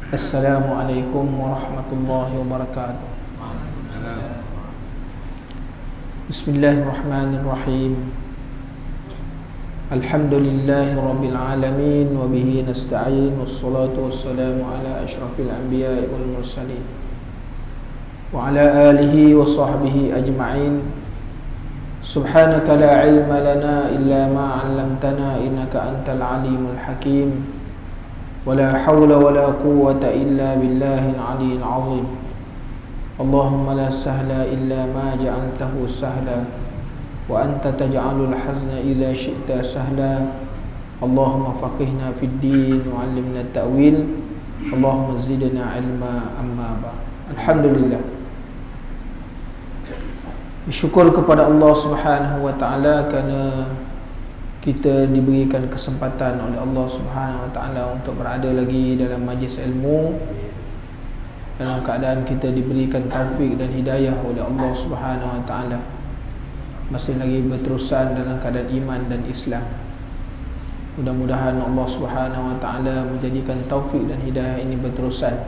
Assalamualaikum warahmatullahi wabarakatuh. Bismillahirrahmanirrahim. Alhamdulillahi rabbil alamin wa bihi nasta'in wassalatu wassalamu ala asyrafil anbiya'i wal mursalin wa ala alihi wa sahbihi ajma'in. Subhanaka la ilma lana illa ma 'allamtana innaka antal alimul hakim. Wala hawla wala quwwata illa billahil aliyyil 'azim. Allahumma la sahla illa ma ja'altahu sahla wa anta taj'alul hazna idza syi'ta sahla. Allahumma faqihna fid din wa 'allimna at-ta'wil. Allahumma zidna 'ilma amma ba'd. Alhamdulillah, bersyukur kepada Allah Subhanahu wa taala kerana kita diberikan kesempatan oleh Allah Subhanahu wa taala untuk berada lagi dalam majlis ilmu, dalam keadaan kita diberikan taufik dan hidayah oleh Allah Subhanahu wa taala, masih lagi berterusan dalam keadaan iman dan Islam. Mudah-mudahan Allah Subhanahu wa taala menjadikan taufik dan hidayah ini berterusan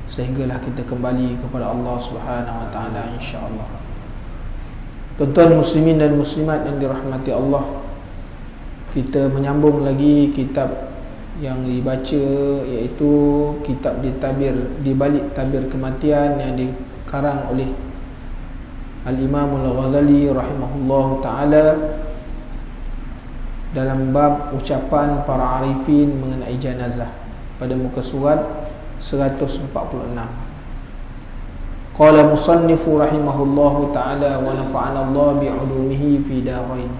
sehinggalah kita kembali kepada Allah Subhanahu wa taala insya-Allah. Tuan-tuan muslimin dan muslimat yang dirahmati Allah, kita menyambung lagi kitab yang dibaca, iaitu kitab di balik tabir kematian yang dikarang oleh Al-Imam Al-Ghazali rahimahullah ta'ala dalam bab ucapan para arifin mengenai jenazah pada muka surat 146. Qala musannifu rahimahullahu ta'ala wa nafa'ana Allah bi'ulumihi fi darain.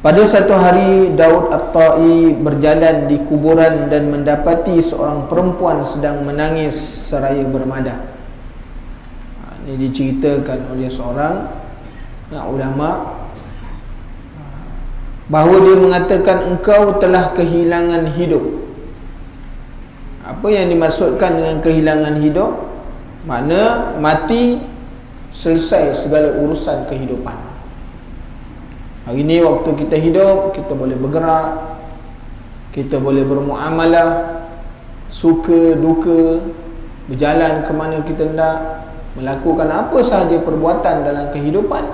Pada satu hari Daud At-Ta'i berjalan di kuburan dan mendapati seorang perempuan sedang menangis seraya bermadah. Ini diceritakan oleh seorang ulama bahawa dia mengatakan engkau telah kehilangan hidup. Apa yang dimaksudkan dengan kehilangan hidup? Makna mati, selesai segala urusan kehidupan. Hari ini waktu kita hidup, kita boleh bergerak, kita boleh bermuamalah, suka, duka, berjalan ke mana kita hendak, melakukan apa sahaja perbuatan dalam kehidupan.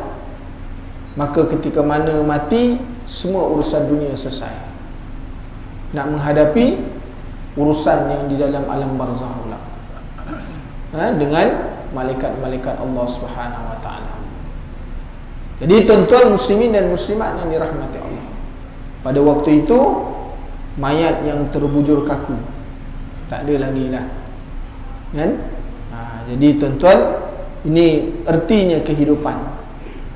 Maka ketika mana mati, semua urusan dunia selesai. Nak menghadapi urusan yang di dalam alam barzakh pula, dengan malaikat-malaikat Allah Subhanahu wa taala. Jadi tuan-tuan muslimin dan muslimat yang dirahmati Allah, pada waktu itu mayat yang terbujur kaku tak ada lagi lah, kan? Jadi tuan-tuan, ini ertinya kehidupan.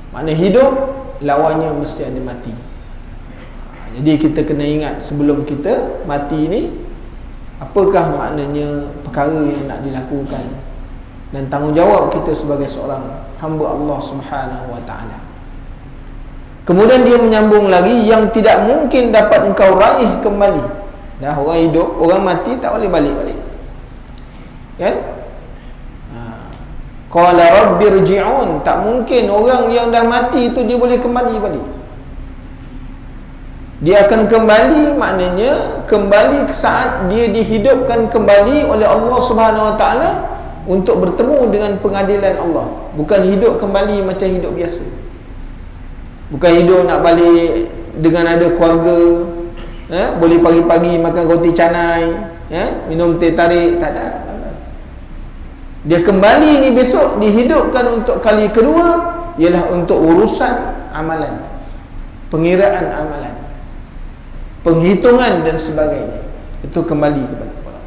Makna hidup lawannya mesti ada mati. Jadi kita kena ingat sebelum kita mati ini, apakah maknanya perkara yang nak dilakukan dan tanggungjawab kita sebagai seorang hamba Allah Subhanahu wa taala. Kemudian dia menyambung lagi, yang tidak mungkin dapat engkau raih kembali. Dah orang hidup, orang mati tak boleh balik-balik, kan? Qala rabbirji'un, tak mungkin orang yang dah mati itu dia boleh kembali balik. Dia akan kembali, maknanya kembali ke saat dia dihidupkan kembali oleh Allah Subhanahu wa taala untuk bertemu dengan pengadilan Allah. Bukan hidup kembali macam hidup biasa. Bukan hidup nak balik dengan ada keluarga, boleh pagi-pagi makan roti canai, minum teh tarik, tak ada. Dia kembali ni besok dihidupkan untuk kali kedua, ialah untuk urusan amalan, pengiraan amalan, penghitungan dan sebagainya. Itu kembali kepada Allah.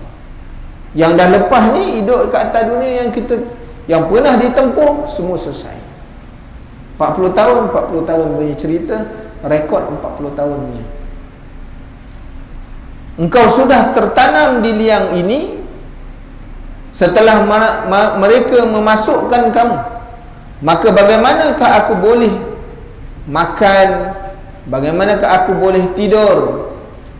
Yang dah lepas ni hidup kat atas dunia yang pernah ditempuh, semua selesai. 40 tahun punya cerita, rekod 40 tahun punya. Engkau sudah tertanam di liang ini. Setelah mereka memasukkan kamu, maka bagaimanakah aku boleh makan? Bagaimanakah aku boleh tidur?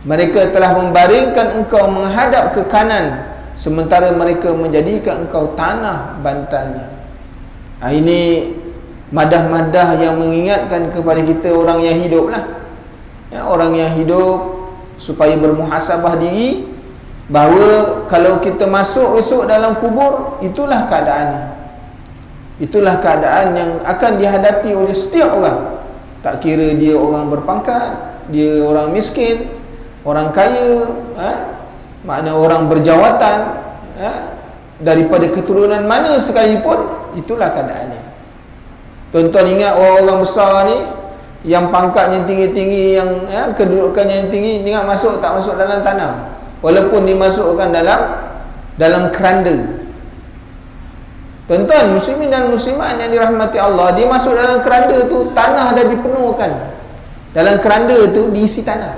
Mereka telah membaringkan engkau menghadap ke kanan, sementara mereka menjadikan engkau tanah bantalnya. Ini madah-madah yang mengingatkan kepada kita orang yang hidup lah, ya, orang yang hidup, supaya bermuhasabah diri bahawa kalau kita masuk besok dalam kubur, itulah keadaannya, itulah keadaan yang akan dihadapi oleh setiap orang, tak kira dia orang berpangkat, dia orang miskin, orang kaya, makna orang berjawatan, daripada keturunan mana sekalipun, itulah keadaannya. Tuan-tuan ingat orang-orang besar ni yang pangkatnya tinggi-tinggi, yang kedudukannya yang tinggi, ingat masuk tak masuk dalam tanah, walaupun dimasukkan dalam keranda. Tuan-tuan muslimin dan muslimat yang dirahmati Allah, dia masuk dalam keranda tu, tanah dah dipenuhkan, dalam keranda tu diisi tanah.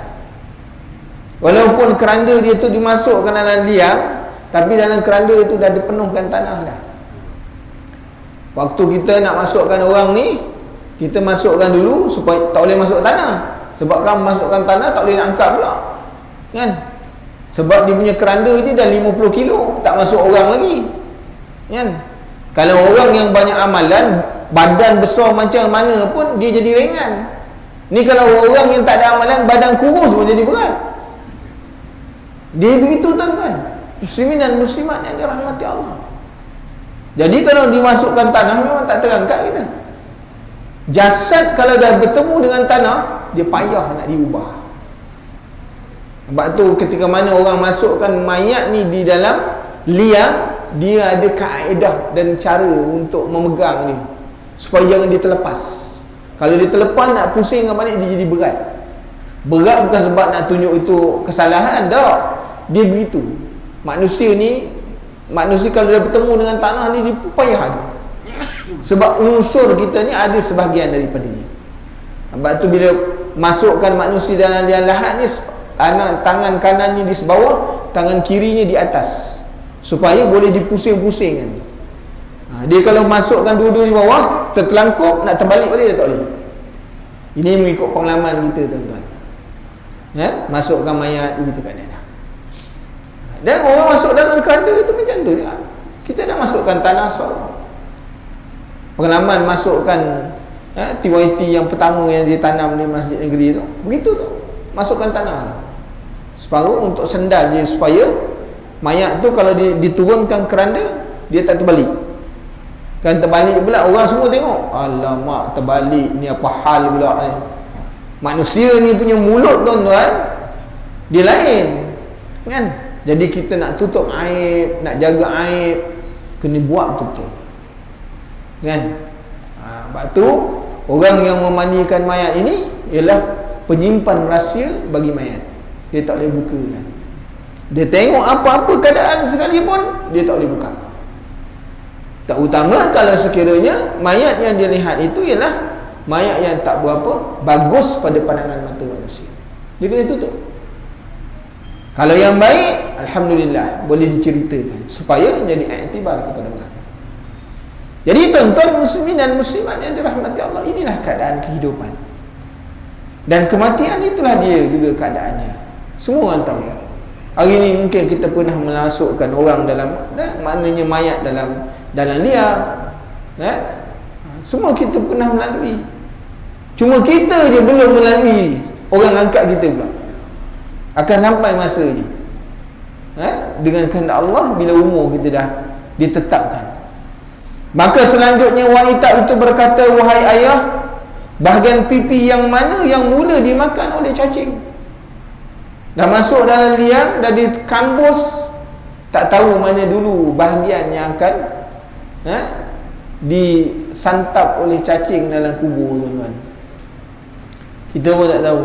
Walaupun keranda dia tu dimasukkan dalam liang, tapi dalam keranda tu dah dipenuhkan tanah dah. Waktu kita nak masukkan orang ni, kita masukkan dulu supaya tak boleh masuk tanah. Sebab kan masukkan tanah tak boleh nak angkat pula, kan? Sebab dia punya keranda je dah 50 kilo, tak masuk orang lagi, kan? Kalau orang yang banyak amalan, badan besar macam mana pun dia jadi ringan. Ni kalau orang yang tak ada amalan, badan kurus pun jadi berat. Dia begitu tuan-tuan muslimin dan muslimat yang dirahmati Allah. Jadi kalau dimasukkan tanah, memang tak terangkat kita. Jasad kalau dah bertemu dengan tanah, dia payah nak diubah. Sebab tu ketika mana orang masukkan mayat ni di dalam liang, dia ada kaedah dan cara untuk memegang dia supaya jangan dia terlepas. Kalau dia terlepas, nak pusing dengan balik, dia jadi berat. Berat bukan sebab nak tunjuk itu kesalahan, tak. Dia begitu. Manusia kalau dah bertemu dengan tanah ni, dia payah dia. Sebab unsur kita ni ada sebahagian daripada ni. Sebab tu bila masukkan manusia dalam liang lahat ni, tangan kanannya di bawah, tangan kirinya di atas, supaya boleh dipusing-pusingkan. Dia kalau masukkan dua-dua di bawah, tertelangkup, nak terbalik boleh tak boleh. Ini mengikut pengalaman kita tuan-tuan, masukkan mayat begitu keadaan. Dan orang masuk dalam keranda itu macam tu juga. Kita dah masukkan tanah separuh. Pengalaman masukkan TYT yang pertama yang ditanam di Masjid Negeri tu, begitu tu, masukkan tanah separuh untuk sendal je, supaya mayat tu kalau diturunkan keranda, dia tak terbalik. Kan terbalik pula, orang semua tengok, alamak terbalik ni, apa hal pula ni. Manusia ni punya mulut tuan-tuan, dia lain, kan? Jadi kita nak tutup aib, nak jaga aib, kena buat betul-betul, kan? Sebab tu orang yang memandikan mayat ini ialah penyimpan rahsia bagi mayat. Dia tak boleh buka, kan? Dia tengok apa-apa keadaan sekalipun, dia tak boleh buka. Tak utama kalau sekiranya mayat yang dia lihat itu ialah mayat yang tak berapa bagus pada pandangan mata manusia, dia kena tutup. Kalau yang baik, alhamdulillah, boleh diceritakan supaya jadi iktibar kepada orang. Jadi tuan-tuan muslimin dan muslimat yang dirahmati Allah, inilah keadaan kehidupan. Dan kematian itulah dia juga keadaannya. Semua orang tahu. Hari ini mungkin kita pernah memasukkan orang dalam, maknanya mayat dalam liang, semua kita pernah melalui. Cuma kita je belum melalui, orang angkat kita pula. Akan sampai masanya, dengan kehendak Allah, bila umur kita dah ditetapkan. Maka selanjutnya wanita itu berkata, wahai ayah, bahagian pipi yang mana yang mula dimakan oleh cacing? Dah masuk dalam liang, dah dikambus, tak tahu mana dulu bahagian yang akan disantap oleh cacing dalam kubur, tuan-tuan. Kita pun tak tahu.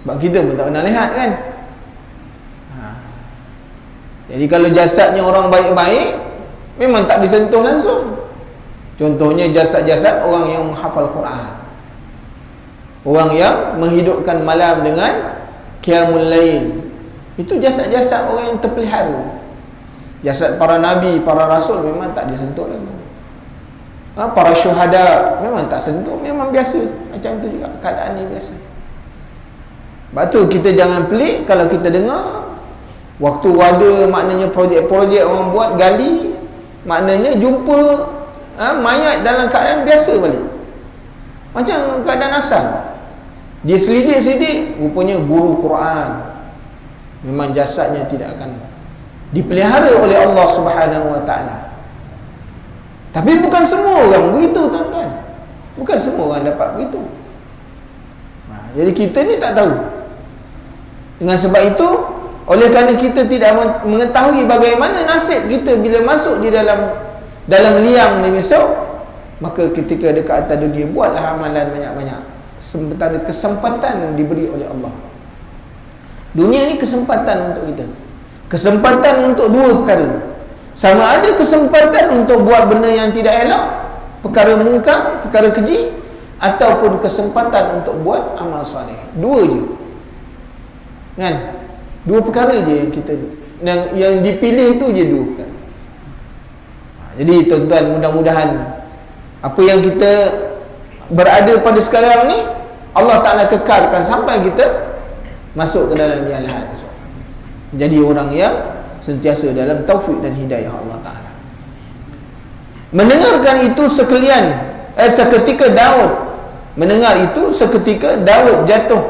Sebab kita pun tak pernah lihat, kan? Jadi kalau jasadnya orang baik-baik, memang tak disentuh langsung. Contohnya jasad-jasad orang yang menghafal Quran, orang yang menghidupkan malam dengan qiyamul lail. Itu jasad-jasad orang yang terpelihara. Jasad para nabi, para rasul memang tak disentuh langsung. Para syuhada memang tak sentuh, memang biasa. Macam tu juga keadaan ni biasa. Sebab tu kita jangan pelik kalau kita dengar waktu ada maknanya projek-projek orang buat gali, maknanya jumpa mayat dalam keadaan biasa balik, macam keadaan asal. Dia selidik-selidik, rupanya guru Quran. Memang jasadnya tidak akan dipelihara oleh Allah Subhanahu Wa Taala. Tapi bukan semua orang begitu, tuan-tuan. Bukan semua orang dapat begitu. Jadi kita ni tak tahu. Dengan sebab itu, oleh kerana kita tidak mengetahui bagaimana nasib kita bila masuk di dalam liang ni besok, maka ketika dekat atas dunia, buatlah amalan banyak-banyak. Sementara kesempatan diberi oleh Allah. Dunia ni kesempatan untuk kita. Kesempatan untuk dua perkara. Sama ada kesempatan untuk buat benda yang tidak elok, perkara mungkar, perkara keji, ataupun kesempatan untuk buat amal soleh. Dua je, kan? Dua perkara je yang kita, yang dipilih tu je dua perkara. Jadi tuan-tuan, mudah-mudahan apa yang kita berada pada sekarang ni, Allah Ta'ala kekalkan sampai kita masuk ke dalam liang lahat, menjadi orang yang sentiasa dalam taufik dan hidayah Allah Ta'ala. Mendengarkan itu seketika Daud mendengar itu, seketika Daud jatuh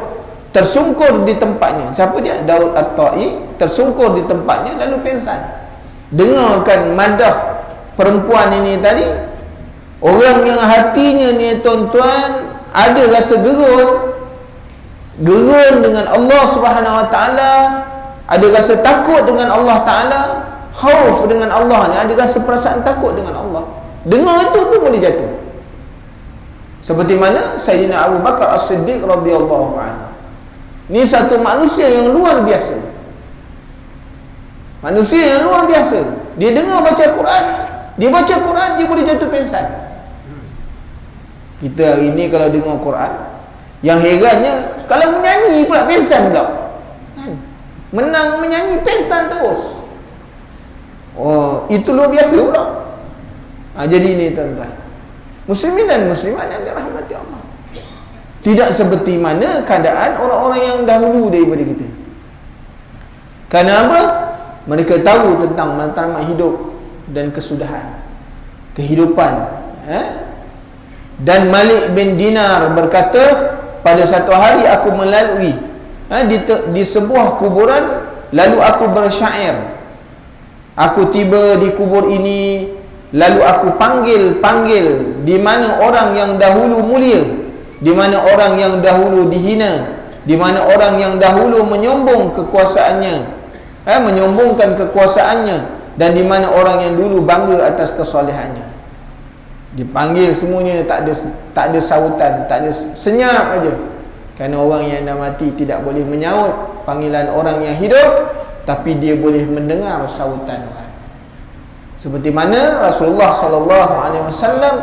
tersungkur di tempatnya. Siapa dia? Daud At-Ta'i tersungkur di tempatnya lalu pingsan. Dengarkan madah perempuan ini tadi. Orang yang hatinya ni tuan-tuan ada rasa gerun dengan Allah Subhanahu Wa Taala, ada rasa takut dengan Allah Ta'ala, khauf dengan Allah ni, ada rasa perasaan takut dengan Allah. Dengar itu pun boleh jatuh. Seperti mana Sayyidina Abu Bakar As-Siddiq radhiyallahu anhu. Ni satu manusia yang luar biasa. Manusia yang luar biasa. Dia dengar baca Quran, dia boleh jatuh pingsan. Kita hari ni kalau dengar Quran, yang herannya kalau menyanyi pula pingsan pula. Menang menyanyi pingsan terus. Oh, itu luar biasa pula. Jadi ini tuan-tuan, muslimin dan muslimat yang dirahmati Allah, tidak seperti mana keadaan orang-orang yang dahulu daripada kita. Kerana apa? Mereka tahu tentang matlamat hidup dan kesudahan kehidupan. Dan Malik bin Dinar berkata, pada satu hari aku melalui di sebuah kuburan, lalu aku bersyair. Aku tiba di kubur ini, lalu aku panggil di mana orang yang dahulu mulia, di mana orang yang dahulu dihina, di mana orang yang dahulu menyombong kekuasaannya, menyombongkan kekuasaannya, dan di mana orang yang dulu bangga atas kesolehannya. Dipanggil semuanya, tak ada sautan, tak ada, senyap aja. Kerana orang yang dah mati tidak boleh menyaut panggilan orang yang hidup, tapi dia boleh mendengar sautan orang. Seperti mana Rasulullah SAW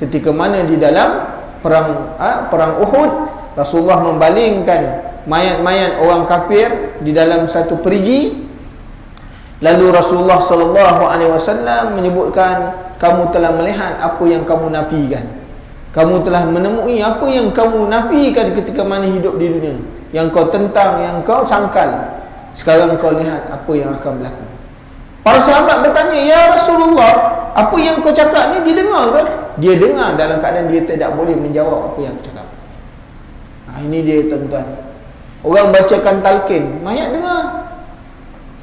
ketika mana di dalam perang Uhud, Rasulullah membalingkan mayat-mayat orang kafir di dalam satu perigi. Lalu Rasulullah SAW menyebutkan, kamu telah melihat apa yang kamu nafikan. Kamu telah menemui apa yang kamu nafikan ketika mana hidup di dunia, yang kau tentang, yang kau sangkal. Sekarang kau lihat apa yang akan berlaku. Para sahabat bertanya, ya Rasulullah, apa yang kau cakap ni didengar ke? Dia dengar dalam keadaan dia tidak boleh menjawab apa yang kau cakap. Ini dia tuan-tuan, orang bacakan talqin, mayat dengar,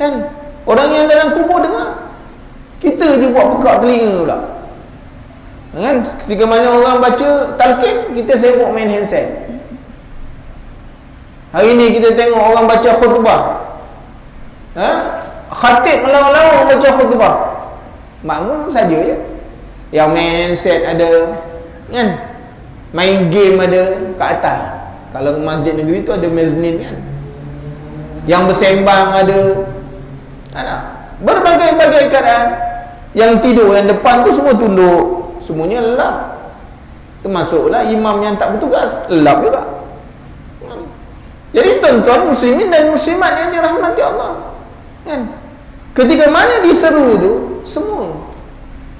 kan? Orang yang dalam kubur dengar. Kita je buat pekak telinga pula, kan? Ketika mana orang baca talqin, kita sibuk main handset. Hari ni kita tengok orang baca khutbah, khatib melawak-lawak baca khutbah, makmum saja je. Yang main handset ada, kan? Main game ada kat atas. Kalau masjid negeri tu ada mezzanine, kan? Yang bersembang ada. Berbagai-bagai keadaan. Yang tidur yang depan tu semua tunduk, semuanya lelap. Termasuklah imam yang tak bertugas, lelap juga. Jadi tuan-tuan muslimin dan muslimat yang dirahmati Allah, kan? Ketika mana diseru tu, semua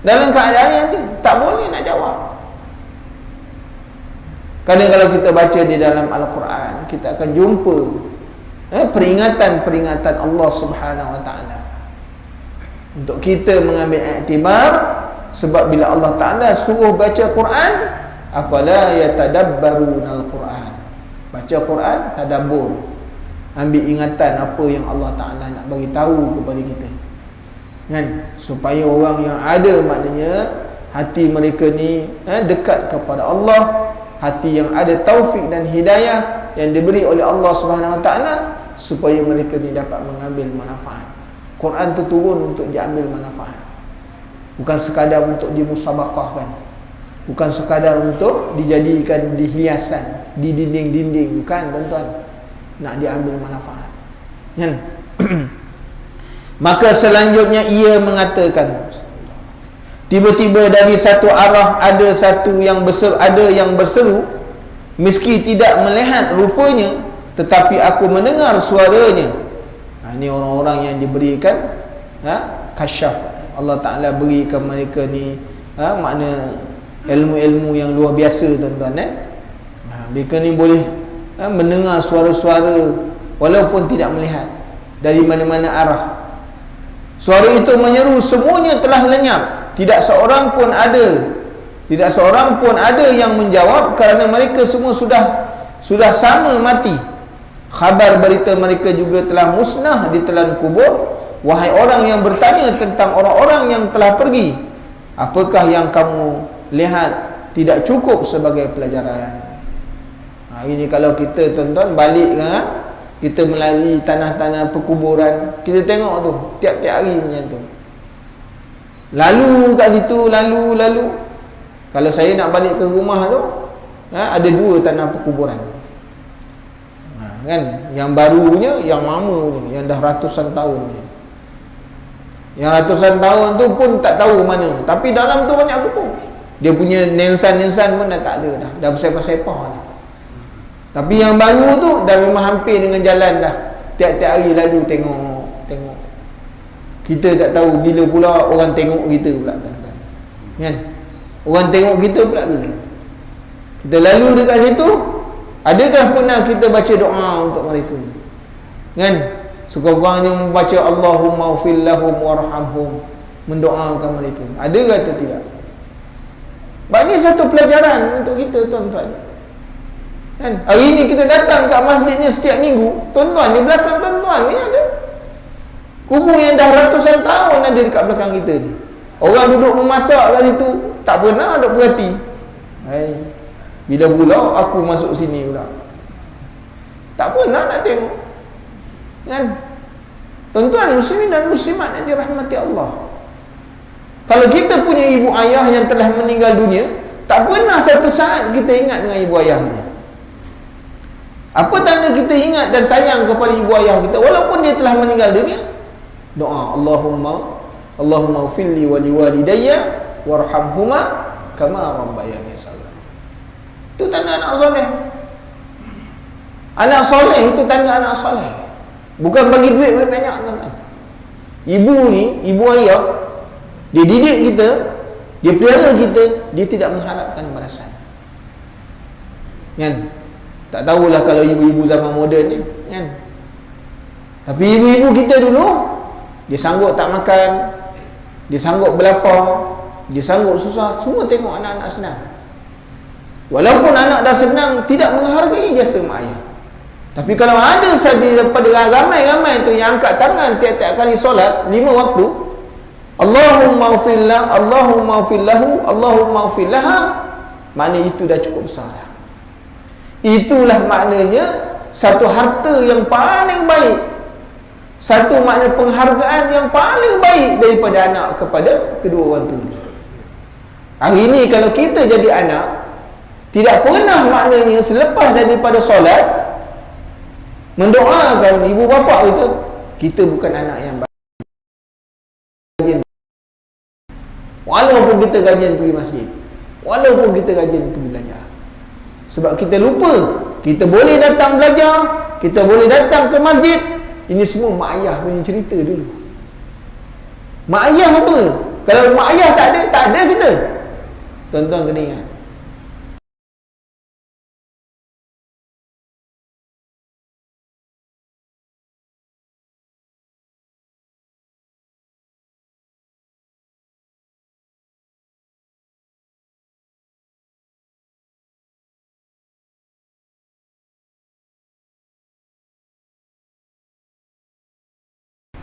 dalam keadaan yang dia tak boleh nak jawab. Kadang kalau kita baca di dalam Al-Quran, kita akan jumpa peringatan-peringatan Allah Subhanahu Wa Taala untuk kita mengambil iktibar Sebab bila Allah Ta'ala suruh baca Quran, afala yatadabbarunal Quran, baca Quran, tadabbur, ambil ingatan apa yang Allah Ta'ala nak bagi tahu kepada kita, kan? Supaya orang yang ada, maknanya hati mereka ni dekat kepada Allah, hati yang ada taufik dan hidayah yang diberi oleh Allah Subhanahu Wa Ta'ala, supaya mereka ni dapat mengambil manfaat. Quran tu turun untuk diambil manfaat, bukan sekadar untuk dimusabaqahkan, bukan sekadar untuk dijadikan dihiasan di dinding-dinding, bukan tuan-tuan, nak diambil manfaat, kan? Maka selanjutnya ia mengatakan, tiba-tiba dari satu arah ada satu yang berseru, meski tidak melihat rupanya, tetapi aku mendengar suaranya. Ini orang-orang yang diberikan kasyaf. Allah Ta'ala berikan mereka ni makna ilmu-ilmu yang luar biasa, tuan-tuan. Mereka ni boleh mendengar suara-suara walaupun tidak melihat dari mana-mana arah. Suara itu menyeru, semuanya telah lenyap, tidak seorang pun ada yang menjawab, kerana mereka semua sudah sama mati. Khabar berita mereka juga telah musnah di telan kubur. Wahai orang yang bertanya tentang orang-orang yang telah pergi, apakah yang kamu lihat tidak cukup sebagai pelajaran? Ini kalau kita, tuan-tuan, balik kan, kita melalui tanah-tanah perkuburan, kita tengok tu tiap-tiap hari macam tu, lalu kat situ, lalu. Kalau saya nak balik ke rumah tu, ada dua tanah perkuburan, kan? Yang barunya, yang lama punya, yang dah ratusan tahun punya. Yang ratusan tahun tu pun tak tahu mana, tapi dalam tu banyak kubur. Dia punya nensan-nensan pun dah tak ada dah bersepah-sepah dah. Tapi yang baru tu dah memang hampir dengan jalan dah. Tiap-tiap hari lalu tengok. Kita tak tahu bila pula orang tengok kita pula, kan? Orang tengok kita pula bila kita lalu dekat situ, adakah pernah kita baca doa untuk mereka, kan? Sekurang-kurangnya membaca Allahumma ufil lahum warhamhum, mendoakan mereka. Ada kata tidak? Ini satu pelajaran untuk kita, tuan-tuan, kan? Hari ni kita datang kat masjid ni setiap minggu, tuan-tuan, di belakang tuan-tuan ni ada kubur yang dah ratusan tahun ada dekat belakang kita ni. Orang duduk memasak kat situ, tak pernah ada berhati. Bila pula aku masuk sini pula, tak pernah nak tengok, kan? Tuan-tuan muslimin dan muslimat yang dirahmati Allah, kalau kita punya ibu ayah yang telah meninggal dunia, tak pernah satu saat kita ingat dengan ibu ayah kita. Apa tanda kita ingat dan sayang kepada ibu ayah kita walaupun dia telah meninggal dunia? Doa Allahumma ufilli wa liwalidayya warhamhuma kama rabbayani shaghira. Itu tanda anak soleh. Anak soleh itu tanda anak soleh. Bukan bagi duit banyak, tuan-tuan. Ibu ni, ibu ayah, dia didik kita, dia pelihara kita, dia tidak mengharapkan balasan, kan? Tak tahulah kalau ibu-ibu zaman moden ni, kan? Tapi ibu-ibu kita dulu, dia sanggup tak makan, dia sanggup berlapar, dia sanggup susah, semua tengok anak-anak senang. Walaupun anak dah senang, tidak menghargai jasa mak ayah. Tapi kalau ada saja daripada ramai-ramai tu yang angkat tangan tiap-tiap kali solat 5 waktu, Allahumma ufillah, Allahumma ufillahu, Allahumma ufillaha, maknanya itu dah cukup besar. Itulah maknanya satu harta yang paling baik, satu makna penghargaan yang paling baik daripada anak kepada kedua orang tua. Hari ini kalau kita jadi anak, tidak pernah maknanya selepas daripada solat mendoakan ibu bapa kita bukan anak yang baik. Walaupun kita rajin pergi masjid, walaupun kita rajin pergi belajar, sebab kita lupa kita boleh datang belajar, kita boleh datang ke masjid. Ini semua mak ayah punya cerita dulu. Mak ayah apa? Kalau mak ayah tak ada kita. Tuan-tuan kena ingat,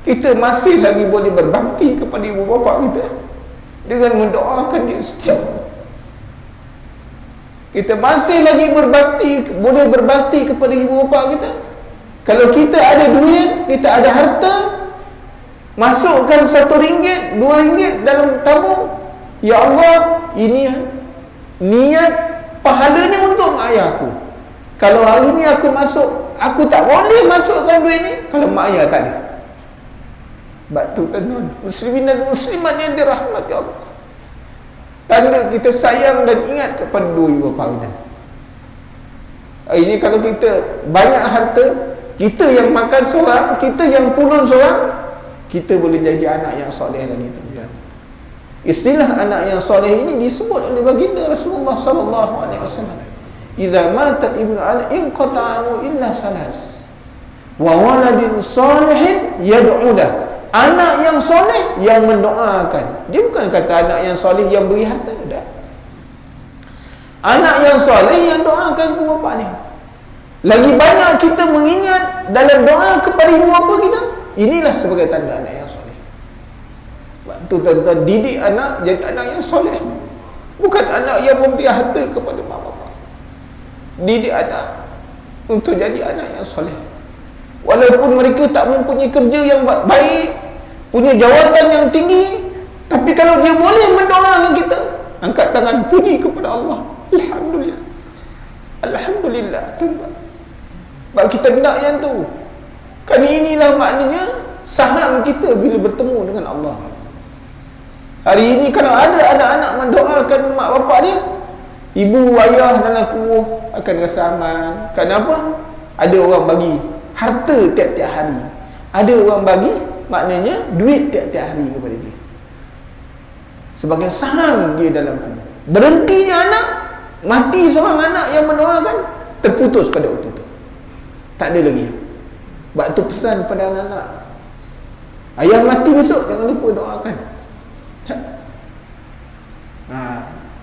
Kita masih lagi boleh berbakti kepada ibu bapa kita dengan mendoakan dia setiap hari. Kita masih lagi boleh berbakti kepada ibu bapa kita. Kalau kita ada duit, kita ada harta, masukkan RM1, RM2 dalam tabung. Ya Allah, ini niat pahalanya untuk mak ayah aku. Kalau hari ni aku masuk, aku tak boleh masukkan duit ni kalau mak ayah tak ada. Sebab tu tuan-tuan, muslimin dan muslimat yang dirahmati Allah, tanda kita sayang dan ingat kepada dua ibu bapa kita. Ini kalau kita banyak harta, kita yang makan seorang, kita yang punun seorang, kita boleh jadi anak yang soleh lagi, tuan-tuan. Istilah anak yang soleh ini disebut oleh baginda Rasulullah sallallahu alaihi wasallam. Idza mata ibnu adam inqata'u illa salas wa waladin salihin yad'u lahu. Anak yang soleh yang mendoakan. Dia bukan kata anak yang soleh yang beri harta, dah. Anak yang soleh yang doakan ibu bapa ni. Lagi banyak kita mengingat dalam doa kepada ibu bapa kita, inilah sebagai tanda anak yang soleh. Sebab tu tuan-tuan, didik anak jadi anak yang soleh, bukan anak yang memberi harta kepada mak bapa. Didik anak untuk jadi anak yang soleh. Walaupun mereka tak mempunyai kerja yang baik, punya jawatan yang tinggi, tapi kalau dia boleh mendoakan kita, angkat tangan puji kepada Allah. Alhamdulillah, Alhamdulillah, tuan-tuan. Sebab kita nak yang tu. Kan inilah maknanya saham kita bila bertemu dengan Allah. Hari ini kalau ada anak-anak mendoakan mak bapak dia, ibu, ayah dan aku akan rasa aman. Kenapa? Ada orang bagi harta tiap-tiap hari, ada orang bagi maknanya duit tiap-tiap hari kepada dia sebagai saham dia dalam kubur. Berhentinya anak, mati seorang anak yang mendoakan, terputus pada waktu itu, tak ada lagi. Sebab tu pesan pada anak-anak, ayah mati besok jangan lupa doakan.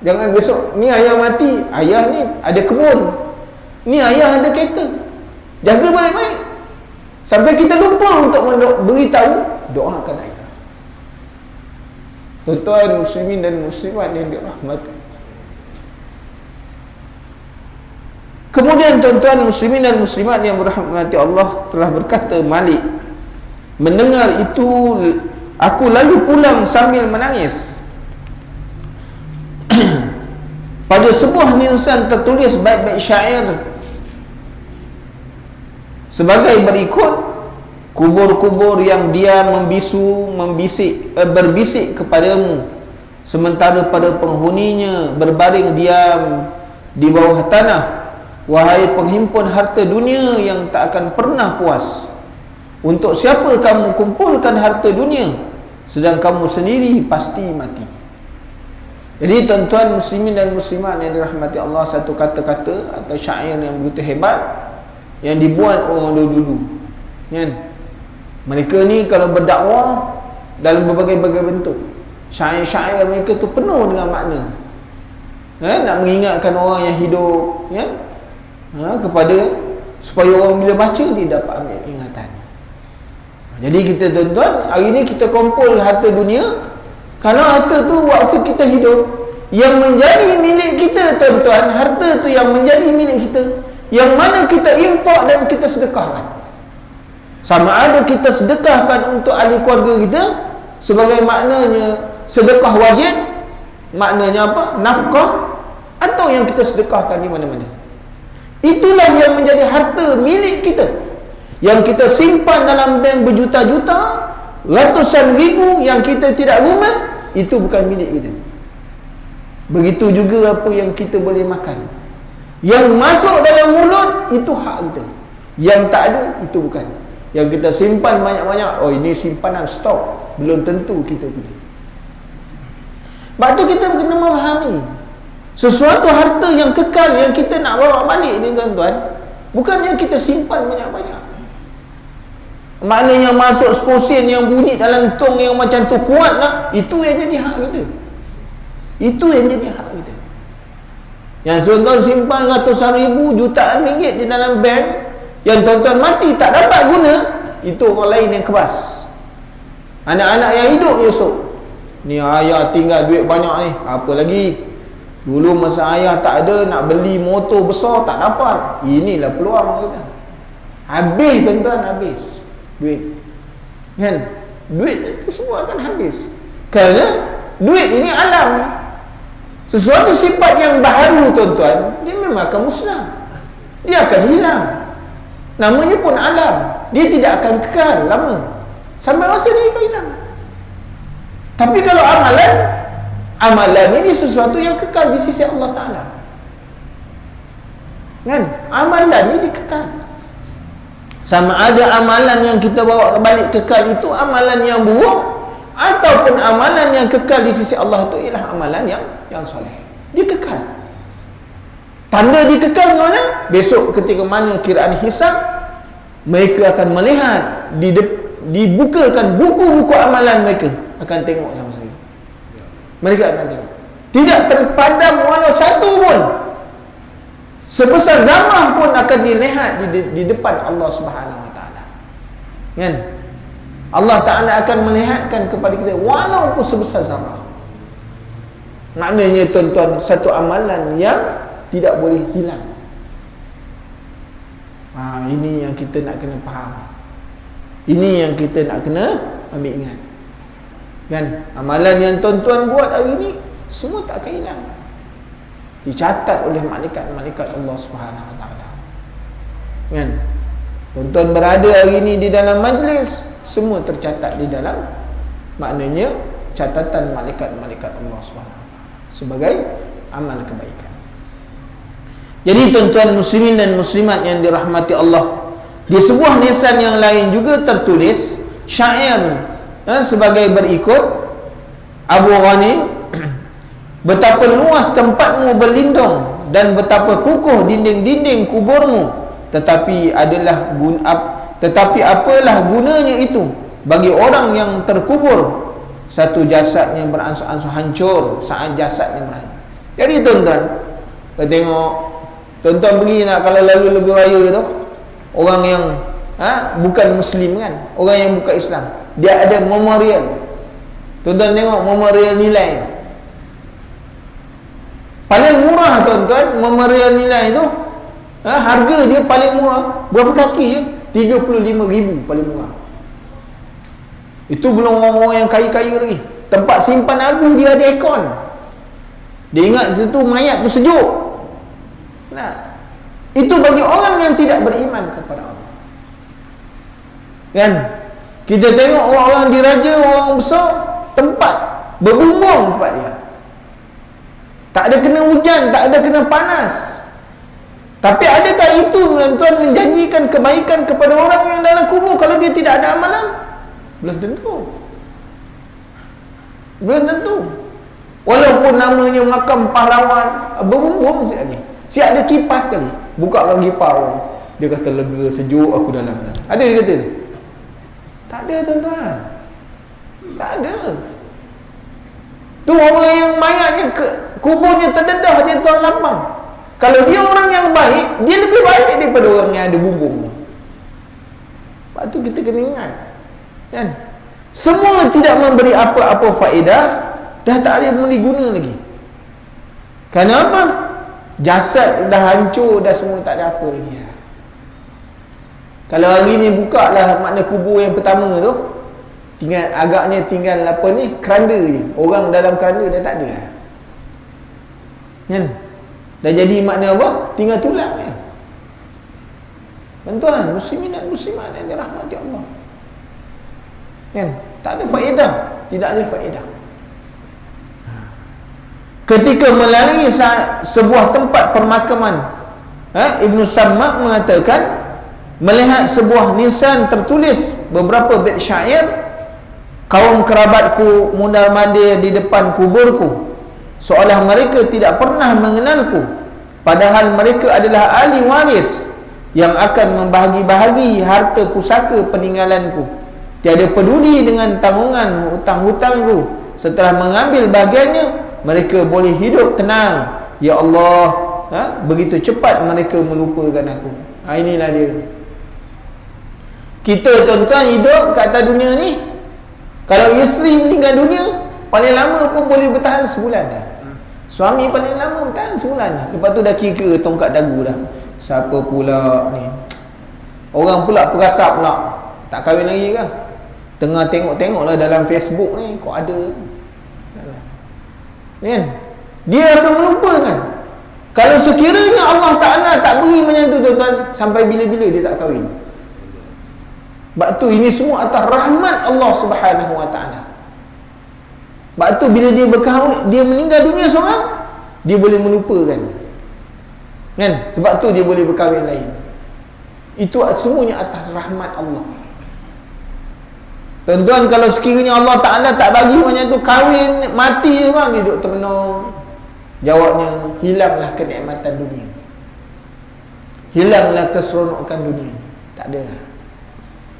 Jangan besok ni ayah mati, ayah ni ada kebun, ni ayah ada kereta, jaga baik-baik sampai kita lupa untuk beritahu, doakan ayah. Tuan-tuan muslimin dan muslimat yang dirahmati. Kemudian tuan-tuan muslimin dan muslimat yang dirahmati Allah, telah berkata Malik, mendengar itu aku lalu pulang sambil menangis. Pada sebuah nisan tertulis bait-bait syair sebagai berikut: kubur-kubur yang dia berbisik kepadamu, sementara pada penghuninya berbaring diam di bawah tanah. Wahai penghimpun harta dunia yang tak akan pernah puas, untuk siapa kamu kumpulkan harta dunia, sedang kamu sendiri pasti mati. Jadi tuan-tuan muslimin dan muslimat yang dirahmati Allah, satu kata-kata atau syair yang begitu hebat yang dibuat orang dulu-dulu, kan? Mereka ni kalau berdakwah dalam berbagai-bagai bentuk, syair-syair mereka tu penuh dengan makna, nak mengingatkan orang yang hidup, kepada supaya orang bila baca dia dapat ambil ingatan. Jadi kita tuan-tuan, hari ni kita kumpul harta dunia. Kalau harta tu waktu kita hidup, yang menjadi milik kita tuan-tuan, harta tu yang menjadi milik kita, yang mana kita infak dan kita sedekahkan. Sama ada kita sedekahkan untuk ahli keluarga kita sebagai maknanya sedekah wajib, maknanya apa? Nafkah, atau yang kita sedekahkan di mana-mana. Itulah yang menjadi harta milik kita, yang kita simpan dalam bank berjuta-juta, ratusan ribu yang kita tidak guna, itu bukan milik kita. Begitu juga apa yang kita boleh makan, yang masuk dalam mulut, itu hak kita. Yang tak ada, itu bukan. Yang kita simpan banyak-banyak, oh ini simpanan stok, belum tentu kita punya. Sebab tu kita kena memahami, sesuatu harta yang kekal yang kita nak bawa balik ni tuan-tuan, bukan yang kita simpan banyak-banyak. Maknanya masuk 10 sen yang bunyi dalam tong yang macam tu kuat lah, itu yang jadi hak kita. Itu yang jadi hak kita. Yang tuan-tuan simpan ratusan ribu, jutaan ringgit di dalam bank, yang tuan-tuan mati tak dapat guna, itu orang lain yang kebas. Anak-anak yang hidup esok, ni ayah tinggal duit banyak ni, apa lagi? Dulu masa ayah tak ada, nak beli motor besar tak dapat. Inilah peluang kita. Habis tuan-tuan, habis duit. Kan? Duit itu semua akan habis. Kerana duit ini alam. Sesuatu sifat yang baharu tuan-tuan, dia memang akan musnah. Dia akan hilang. Namanya pun alam. Dia tidak akan kekal lama. Sampai masa dia akan hilang. Tapi kalau amalan ini sesuatu yang kekal di sisi Allah Ta'ala. Kan? Amalan ini kekal. Sama ada amalan yang kita bawa balik kekal itu amalan yang buruk, ataupun amalan yang kekal di sisi Allah itu ialah amalan yang soleh. Dia kekal. Tanda dia kekal mana? Besok ketika mana kiraan hisab, mereka akan melihat, dibukakan buku-buku amalan mereka, akan tengok sama sekali. Mereka akan tengok. Tidak terpadam walau satu pun. Sebesar zarah pun akan dilihat di depan Allah Subhanahu Wa Taala. Kan? Allah Ta'ala akan melihatkan kepada kita walaupun sebesar zarah. Maknanya tuan-tuan, satu amalan yang tidak boleh hilang. Ini yang kita nak kena faham. Ini yang kita nak kena ambil ingat. Kan? Amalan yang tuan-tuan buat hari ni semua tak akan hilang. Dicatat oleh malaikat-malaikat Allah Subhanahu Wa Taala. Kan? Tuan-tuan berada hari ni di dalam majlis, semua tercatat di dalam, maknanya catatan malaikat-malaikat Allah Subhanahu Wa Taala sebagai amal kebaikan. Jadi tuan-tuan muslimin dan muslimat yang dirahmati Allah, di sebuah nisan yang lain juga tertulis syair sebagai berikut: Abu Ghanim, betapa luas tempatmu berlindung dan betapa kukuh dinding-dinding kuburmu, tetapi apalah gunanya itu bagi orang yang terkubur satu jasadnya beransur-ansur hancur saat jasadnya berakhir. Jadi tuan-tuan, kita tengok, tuan-tuan pergi nak kalau lalu lebuh raya tu, orang yang bukan muslim kan, orang yang bukan Islam, dia ada memorial. Tuan-tuan tengok memorial nilai paling murah tuan-tuan, memorial nilai tu, harga dia paling murah berapa kaki je? 35,000 paling murah. Itu belum orang-orang yang kaya-kaya lagi. Tempat simpan abu dia ada aircon. Dia ingat situ mayat tu sejuk. Nah, itu bagi orang yang tidak beriman kepada Allah. Kan? Kita tengok orang-orang diraja, orang besar, tempat berbumbung tempat dia. Tak ada kena hujan, tak ada kena panas. Tapi adakah itu tuan-tuan menjanjikan kebaikan kepada orang yang dalam kubur kalau dia tidak ada amalan? Belum tentu. Belum tentu. Walaupun namanya makam pahlawan, berbumbung siap ni. Siap ada kipas sekali. Buka lagi kipas orang. Dia kata lega, sejuk aku dalam. Ada dia kata? Tak ada tuan-tuan. Tak ada. Tu orang yang mayatnya kuburnya terdedah, dia tuan lapang. Kalau dia orang yang baik, dia lebih baik daripada orang yang ada bumbung. Sebab tu kita kena ingat, kan? Semua tidak memberi apa-apa faedah, dah tak ada beri guna lagi. Kenapa? Jasad dah hancur, dah semua tak ada apa lagi. Kalau hari ni buka lah makna kubur yang pertama tu, agaknya tinggal apa ni, keranda je. Orang dalam keranda dah tak ada. Kan? Dah jadi makna apa? Tinggal tulang je. Tuan-tuan, muslimin dan muslimat yang dirahmati Allah. Kan? Tak ada faedah. Tidak ada faedah. Ketika melalui sebuah tempat permakaman, Ibn Sammak mengatakan, melihat sebuah nisan tertulis beberapa bait syair, kaum kerabatku mundar-mandir di depan kuburku, seolah mereka tidak pernah mengenalku, padahal mereka adalah ahli waris yang akan membahagi-bahagi harta pusaka peninggalanku. Tiada peduli dengan tanggungan hutang-hutangku. Setelah mengambil bahagiannya, mereka boleh hidup tenang. Ya Allah, begitu cepat mereka melupakan aku. Inilah dia. Kita tuan-tuan hidup kat atas dunia ni, Kalau isteri meninggal dunia, paling lama pun boleh bertahan sebulan dah. Suami paling lama bertahan sebulan dah. Lepas tu dah kira tongkat dagu dah. Siapa pula ni? Orang pula perasap pula, tak kahwin lagi ke? Tengah tengok-tengok lah dalam Facebook ni, kok ada kan? Dia akan melupakan. Kalau sekiranya Allah Ta'ala tak beri macam tu tuan-tuan, sampai bila-bila dia tak kahwin. Sebab tu ini semua atas rahmat Allah Subhanahu Wa Ta'ala. Sebab tu bila dia berkahwin, dia meninggal dunia seorang, dia boleh melupakan kan? Sebab tu dia boleh berkahwin lain. Itu semuanya atas rahmat Allah. Tuan-tuan, kalau sekiranya Allah Ta'ala tak bagi macam tu, kahwin, mati orang dia duduk termenung, jawabnya, hilanglah kenikmatan dunia, hilanglah keseronokan dunia. Tak ada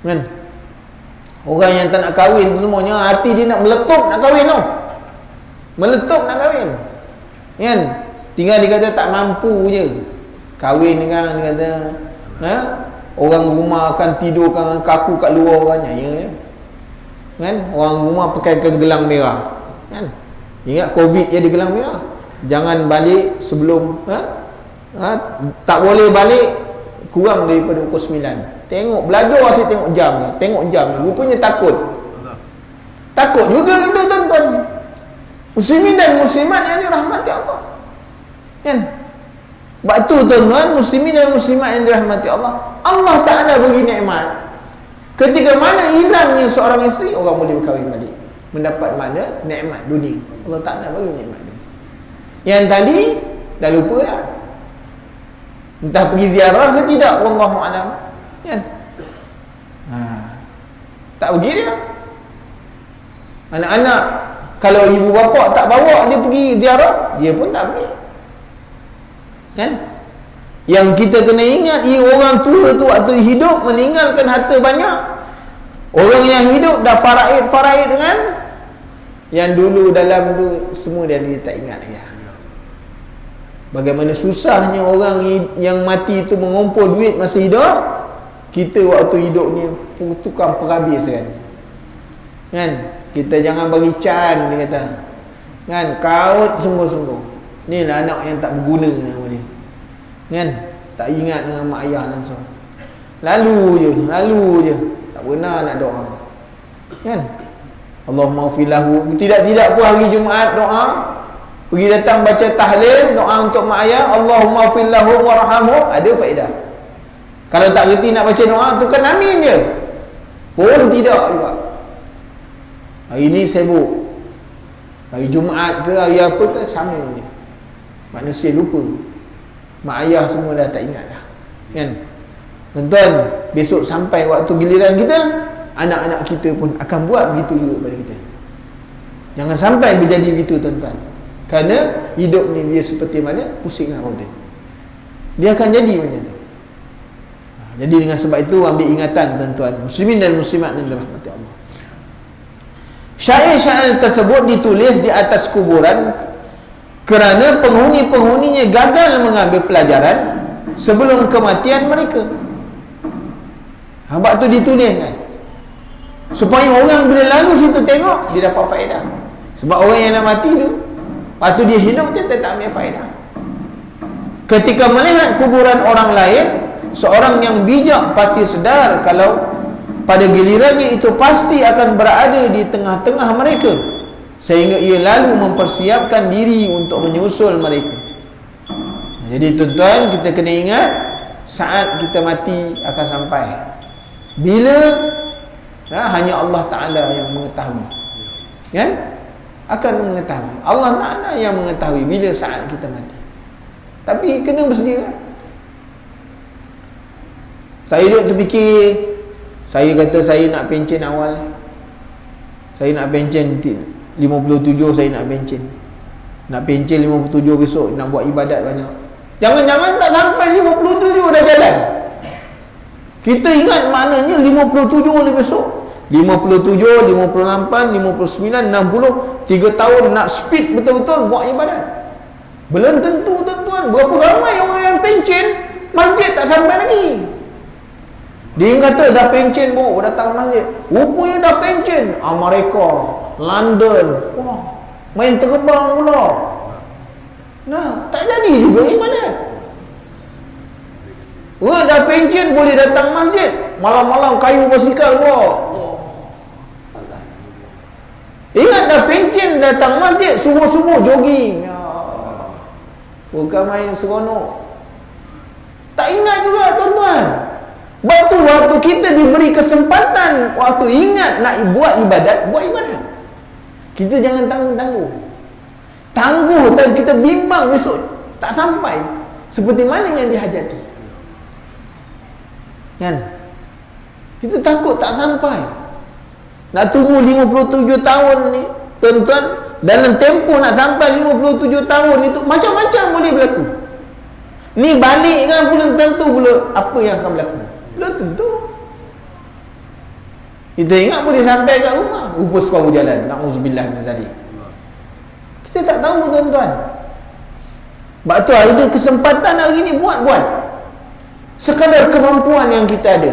kan? Orang yang tak nak kahwin tu semuanya hati dia nak meletup nak kahwin tu. Meletup nak kahwin kan? Tinggal dia kata tak mampu je kahwin dengan, dia kata orang rumah akan tidurkan kaku kat luar orangnya, ya kan? Orang rumah pakaikan gelang merah kan? Ingat Covid dia di gelang merah. Jangan balik sebelum tak boleh balik kurang daripada pukul 9. Tengok, belajar asyik tengok jam ni. Tengok jam ni, rupanya takut. Takut juga kita tuan-tuan. Muslimin dan muslimat yang dirahmati Allah kan? Sebab tu tuan-tuan, muslimin dan muslimat yang dirahmati Allah, Allah Ta'ala bagi nikmat. Ketika mana hilangnya seorang isteri, orang boleh berkahwin balik, mendapat mana? Nikmat dunia. Allah Ta'ala bagi nikmat dunia. Yang tadi dah lupa dah, entah pergi ziarah ke tidak, wallahu alam kan? Tak pergi dia. Anak-anak, kalau ibu bapa tak bawa dia pergi ziarah, dia pun tak pergi kan? Yang kita kena ingat, orang tua tu waktu hidup meninggalkan harta banyak. Orang yang hidup dah faraid dengan yang dulu dalam tu, semua dia tak ingat lagi. Bagaimana susahnya orang yang mati itu mengumpul duit masa hidup. Kita waktu hidup ni tukang perhabis kan? Kita jangan bagi can, dia kata kan? Kaut sungguh-sungguh. Ni lah anak yang tak berguna nama dia kan? Tak ingat dengan mak ayah langsung, lalu je, tak pernah nak doa kan? Allahumma filahu. Tidak-tidak pun hari Jumaat doa, pergi datang baca tahlil, doa untuk mak ayah, Allahumma filahu warhamhum, ada faedah. Kalau tak reti nak baca doa, tu kan amin je pun tidak juga. Hari ni sibuk, hari Jumaat ke hari apa ke, sama je. Manusia lupa. Mak ayah semua dah tak ingat dah kan? Tuan-tuan, besok sampai waktu giliran kita, anak-anak kita pun akan buat begitu juga pada kita. Jangan sampai berjadi begitu tuan-tuan. Kerana hidup ni dia seperti mana pusingan roda, dia akan jadi macam tu. Jadi dengan sebab itu ambil ingatan tuan-tuan, muslimin dan muslimat yang dirahmati Allah. Syair-syair tersebut ditulis di atas kuburan kerana penghuni-penghuninya gagal mengambil pelajaran sebelum kematian mereka. Sebab tu ditulis kan, supaya orang bila lalu situ tengok, dia dapat faedah. Sebab orang yang nak mati tu, lepas tu dia hidup, dia tak ambil faedah. Ketika melihat kuburan orang lain, seorang yang bijak pasti sedar kalau pada gilirannya itu pasti akan berada di tengah-tengah mereka, sehingga ia lalu mempersiapkan diri untuk menyusul mereka. Jadi tuan-tuan, kita kena ingat, saat kita mati akan sampai. Bila? Hanya Allah Ta'ala yang mengetahui kan? Akan mengetahui, Allah Ta'ala yang mengetahui bila saat kita mati. Tapi kena bersedia. Saya duduk terfikir, saya kata saya nak pencen awal, saya nak pencen 57, saya nak pencen 57 besok, nak buat ibadat banyak. Jangan-jangan tak sampai 57 dah jalan. Kita ingat maknanya 57 ni besok, 57, 58, 59, 60, 3 tahun nak speed betul-betul buat ibadat. Belum tentu tuan-tuan. Berapa ramai orang yang pencen, masjid tak sampai lagi. Dia kata dah pencen bawa datang masjid. Rupanya dah pencen Amerika, London. Wah, main terbang pula. Nah, tak jadi juga ibadat. Dah pencen boleh datang masjid. Malam-malam kayu basikal pula. Ingat dah pencen datang masjid, subuh-subuh jogging. Ya. Bukan main seronok. Tak ingat juga tuan-tuan. Waktu kita diberi kesempatan, waktu ingat nak buat ibadat, buat ibadat. Kita jangan tangguh-tangguh. Tangguh dan kita bimbang besok tak sampai seperti mana yang dihajati. Kan? Kita takut tak sampai. Nak tunggu 57 tahun ni, tuan-tuan, dalam tempoh nak sampai 57 tahun itu macam-macam boleh berlaku. Ni balik kan belum tentu pula apa yang akan berlaku. Belum tentu. Kita ingat boleh sampai kat rumah, rupa separuh jalan. Na'udzubillah min zalik. Kita tak tahu tuan-tuan. Sebab tu ada kesempatan hari ni buat. Sekadar kemampuan yang kita ada.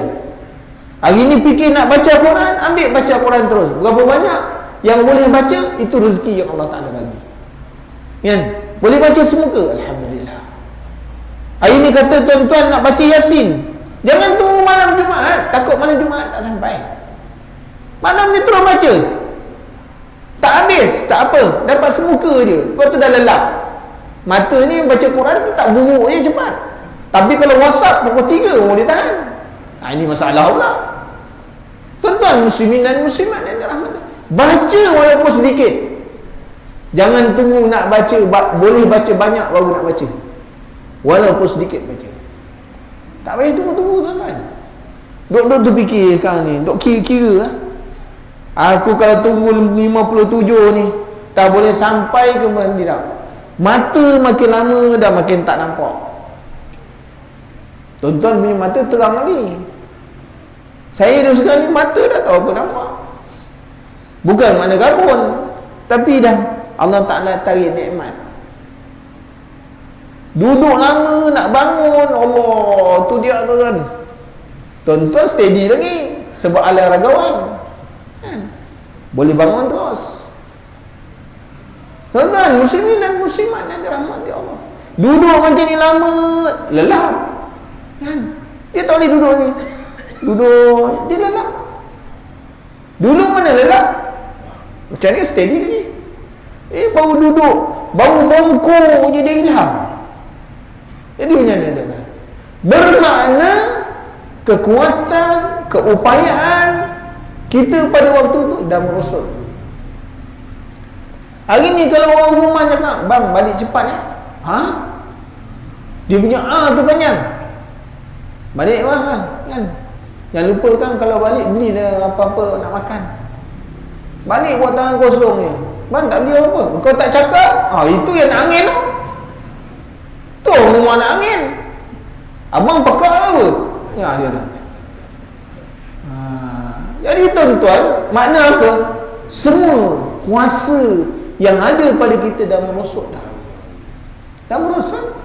Hari ni fikir nak baca Quran, ambil baca Quran terus. Berapa banyak yang boleh baca, itu rezeki yang Allah Ta'ala bagi. Kan? Boleh baca semuka, alhamdulillah. Hari ni kata tuan-tuan nak baca Yasin, jangan tunggu malam Jumaat. Takut malam Jumaat tak sampai. Malam ni terus baca. Tak habis, tak apa, dapat semuka je. Lepas tu dah lelap. Mata ni baca Quran ni tak buruk je cepat. Tapi kalau WhatsApp pukul 3 boleh tahan. Ini masalah pula. Tuan-tuan muslimin dan muslimat yang dirahmati, baca walaupun sedikit. Jangan tunggu nak baca, boleh baca banyak baru nak baca. Walaupun sedikit baca. Tak payah tunggu-tunggu tuan-tuan. Duk terfikir sekarang ni, duk kira-kira. Aku kalau tunggu 57 ni tak boleh sampai ke mana tidak. Mata makin lama dah makin tak nampak. Tuan-tuan punya mata terang lagi. Saya dah sekarang ni mata dah tahu apa nampak. Bukan makna gabun, tapi dah Allah Ta'ala tarik nikmat. Duduk lama nak bangun, Allah tu dia tuan. Tuan-tuan steady lagi sebab ala ragawan. Boleh bangun terus. Tuan-tuan muslimin dan muslimat yang dirahmati Allah, duduk macam ni lama lelap. Kan? Dia tak boleh duduk ni. Duduk dia lelap. Dulu mana lelap? Macam ni steady lagi. Baru duduk, baru bongkok je dia ilham. Jadi macam mana tuan-tuan? Bermakna kekuatan, keupayaan kita pada waktu tu dah merosot. Hari ni kalau orang rumah cakap, bang balik cepat ya. Dia punya tu panjang. Balik bang kan. Jangan lupa kan kalau balik belilah apa-apa nak makan. Balik buat tangan kosong je. Bang tak beli apa-apa. Kau tak cakap, itu yang nak angin tu. Tu rumah nak angin. Abang pekak apa? Ya dia dah. Jadi tuan-tuan, makna apa? Semua kuasa yang ada pada kita dah merosot dah. Dah merosot.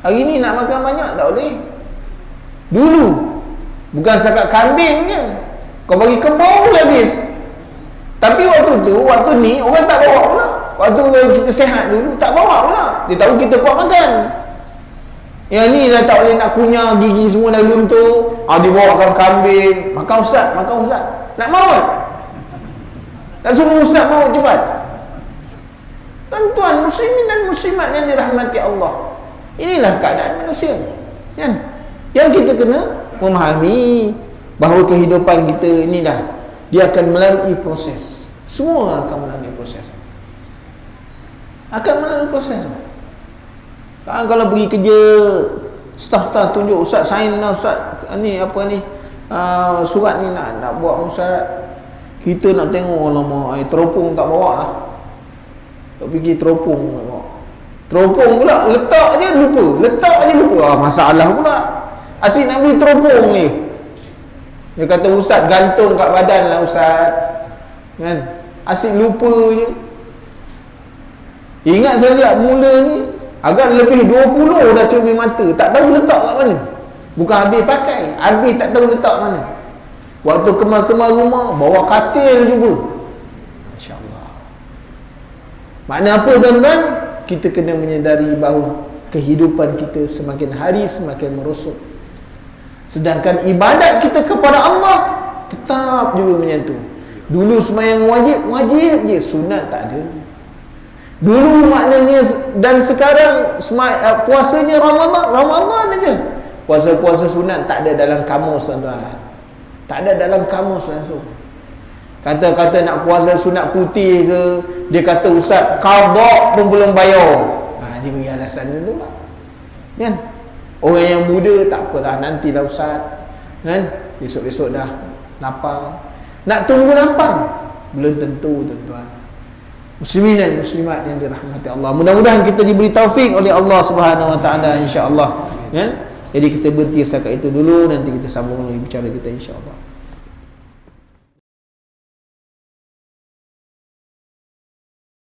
Hari ni nak makan banyak tak boleh. Dulu bukan setakat kambing je, kau bagi kembang pun habis. Tapi waktu ni orang tak bawa pula. Waktu kita sihat dulu tak bawa pula. Dia tahu kita kuat makan. Yang ni dah tak boleh nak kunyah, gigi semua dah luntur. Dibawakan kambing. Makan ustaz. Nak maut. Dan suruh ustaz maut cepat. Tuan-tuan muslimin dan muslimat yang dirahmati Allah, inilah keadaan manusia. Kan? Yang kita kena memahami bahawa kehidupan kita ini dia akan melalui proses. Semua akan melalui proses. Kalau pergi kerja, staf tunjuk ustaz sign lah, ustaz ni apa ni, surat ni nak buat musyarat. Kita nak tengok alamak, teropong tak bawa lah. Tak fikir teropong tak bawa. Teropong pula letak je lupa. Masalah pula. Asyik nak beli teropong ni. Dia kata ustaz gantung kat badan lah ustaz. Kan? Asyik lupa je. Ingat saya lihat mula ni agak lebih 20 dah cermin mata, tak tahu letak kat mana. Bukan habis pakai, habis tak tahu letak mana. Waktu kemas-kemas rumah, bawa katil juga. Masya-Allah. Makna apa tuan-tuan? Kita kena menyedari bahawa kehidupan kita semakin hari semakin merosot. Sedangkan ibadat kita kepada Allah tetap juga menyentuh. Dulu sembahyang wajib je, sunat tak ada. Dulu maknanya, dan sekarang puasanya Ramadan aja. Puasa-puasa sunat tak ada dalam kamus tuan-tuan. Tak ada dalam kamus langsung. Kata-kata nak puasa sunat putih ke, dia kata ustaz qada pun belum bayar. Dia bagi alasan tu lah. Kan? Orang yang muda tak apalah, nantilah ustaz. Kan? Besok-besok dah lapang. Nak tunggu lapang? Belum tentu tuan-tuan. Muslimin dan muslimat yang dirahmati Allah. Mudah-mudahan kita diberi taufik oleh Allah Subhanahu Wa Taala insya-Allah. Kan? Jadi kita berhenti setakat itu dulu, nanti kita sambung lagi bicara kita insya-Allah.